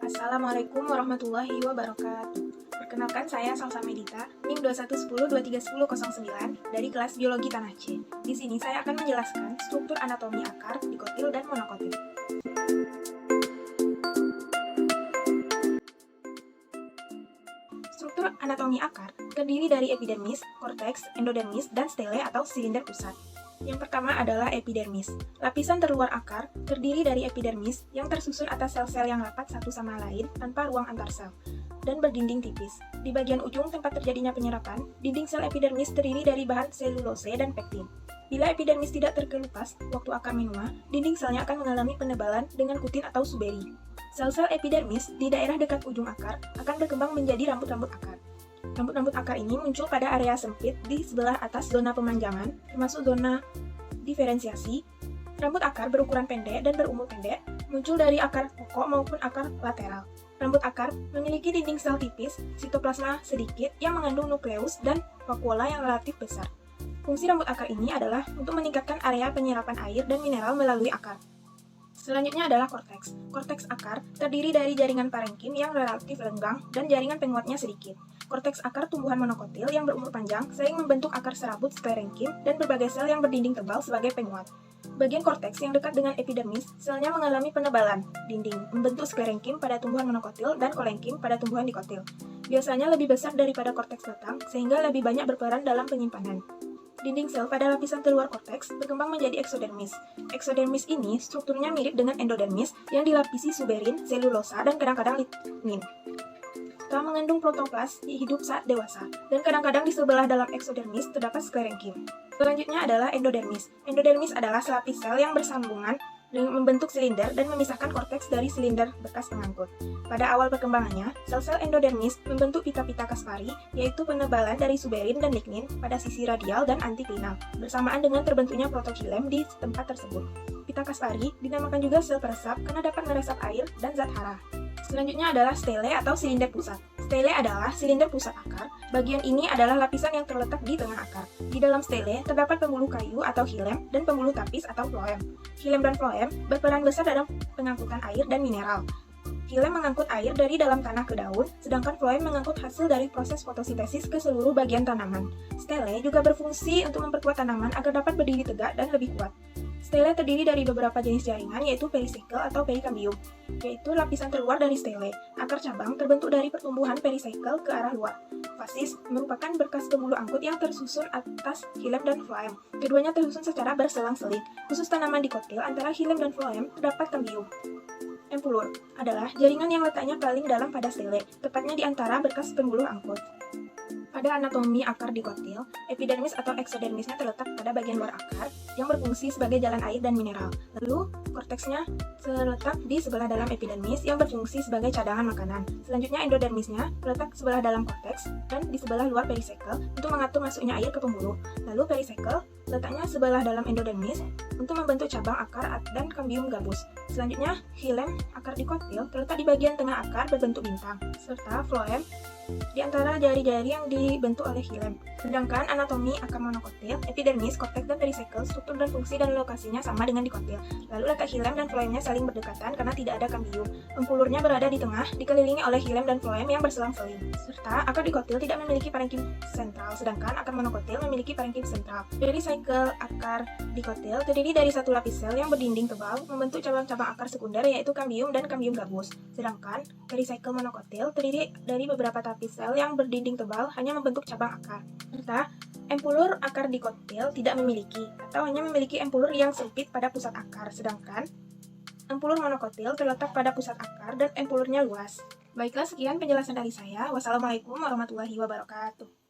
Assalamualaikum warahmatullahi wabarakatuh. Perkenalkan, saya Salsa Medita, NIM 211231009 dari kelas Biologi Tanah C. Di sini saya akan menjelaskan struktur anatomi akar, dikotil, dan monokotil. Struktur anatomi akar terdiri dari epidermis, korteks, endodermis, dan stele atau silinder pusat. Yang pertama adalah epidermis. Lapisan terluar akar terdiri dari epidermis yang tersusun atas sel-sel yang rapat satu sama lain tanpa ruang antar sel dan berdinding tipis. Di bagian ujung tempat terjadinya penyerapan, dinding sel epidermis terdiri dari bahan selulose dan pektin. Bila epidermis tidak terkelupas waktu akar menua, dinding selnya akan mengalami penebalan dengan kutin atau suberi. Sel-sel epidermis di daerah dekat ujung akar akan berkembang menjadi rambut-rambut akar. Rambut-rambut akar ini muncul pada area sempit di sebelah atas zona pemanjangan, termasuk zona diferensiasi. Rambut akar berukuran pendek dan berumur pendek, muncul dari akar pokok maupun akar lateral. Rambut akar memiliki dinding sel tipis, sitoplasma sedikit yang mengandung nukleus dan vakuola yang relatif besar. Fungsi rambut akar ini adalah untuk meningkatkan area penyerapan air dan mineral melalui akar. Selanjutnya adalah korteks. Korteks akar terdiri dari jaringan parenkim yang relatif lenggang dan jaringan penguatnya sedikit. Korteks akar tumbuhan monokotil yang berumur panjang sering membentuk akar serabut sklerenkim dan berbagai sel yang berdinding tebal sebagai penguat. Bagian korteks yang dekat dengan epidermis, selnya mengalami penebalan dinding, membentuk sklerenkim pada tumbuhan monokotil dan kolenkim pada tumbuhan dikotil. Biasanya lebih besar daripada korteks batang, sehingga lebih banyak berperan dalam penyimpanan. Dinding sel pada lapisan terluar korteks berkembang menjadi eksodermis. Eksodermis ini strukturnya mirip dengan endodermis yang dilapisi suberin, selulosa, dan kadang-kadang lignin. Setelah mengandung protoplas hidup saat dewasa, dan kadang-kadang di sebelah dalam eksodermis terdapat sklerenkim. Selanjutnya adalah endodermis. Endodermis adalah selapis sel yang bersambungan dengan membentuk silinder dan memisahkan korteks dari silinder bekas pengangkut. Pada awal perkembangannya, sel-sel endodermis membentuk pita-pita Kaspari, yaitu penebalan dari suberin dan lignin pada sisi radial dan antiklinal, bersamaan dengan terbentuknya protokilem di tempat tersebut. Pita Kaspari dinamakan juga sel peresap karena dapat meresap air dan zat hara. Selanjutnya adalah stele atau silinder pusat. Stele adalah silinder pusat akar. Bagian ini adalah lapisan yang terletak di tengah akar. Di dalam stele terdapat pembuluh kayu atau hilem dan pembuluh tapis atau floem. Hilem dan floem berperan besar dalam pengangkutan air dan mineral. Hilem mengangkut air dari dalam tanah ke daun, sedangkan floem mengangkut hasil dari proses fotosintesis ke seluruh bagian tanaman. Stele juga berfungsi untuk memperkuat tanaman agar dapat berdiri tegak dan lebih kuat. Stele terdiri dari beberapa jenis jaringan, yaitu pericycle atau perikambium, yaitu lapisan terluar dari stele. Akar cabang terbentuk dari pertumbuhan pericycle ke arah luar. Fasis merupakan berkas pembuluh angkut yang tersusun atas hilem dan floem. Keduanya tersusun secara berselang-seling. Khusus tanaman dikotil, antara hilem dan floem terdapat kambium. Empulur adalah jaringan yang letaknya paling dalam pada stele, tepatnya di antara berkas pembuluh angkut. Pada anatomi akar dikotil, epidermis atau eksodermisnya terletak pada bagian luar akar yang berfungsi sebagai jalan air dan mineral. Lalu, korteksnya terletak di sebelah dalam epidermis yang berfungsi sebagai cadangan makanan. Selanjutnya, endodermisnya terletak sebelah dalam korteks dan di sebelah luar pericycle untuk mengatur masuknya air ke pembuluh. Lalu, pericycle letaknya sebelah dalam endodermis untuk membentuk cabang akar dan kambium gabus. Selanjutnya, hilem akar dikotil terletak di bagian tengah akar berbentuk bintang, serta floem di antara jari-jari yang dibentuk oleh hilem. Sedangkan anatomi akar monokotil, epidermis, korteks, dan pericycle, struktur dan fungsi dan lokasinya sama dengan dikotil. Lalu letak hilem dan floemnya saling berdekatan karena tidak ada kambium. Empulurnya berada di tengah, dikelilingi oleh hilem dan floem yang berselang-seling. Serta akar dikotil tidak memiliki parenkim sentral, sedangkan akar monokotil memiliki parenkim sentral. Pericycle akar dikotil terdiri dari satu lapis sel yang berdinding tebal, membentuk cabang-cabang akar sekunder yaitu kambium dan kambium gabus. Sedangkan pericycle monokotil terdiri dari beberapa tapis sel yang berdinding tebal hanya membentuk cabang akar. Serta empulur akar dikotil tidak memiliki atau hanya memiliki empulur yang sempit pada pusat akar, sedangkan empulur monokotil terletak pada pusat akar dan empulurnya luas. Baiklah, sekian penjelasan dari saya. Wassalamualaikum warahmatullahi wabarakatuh.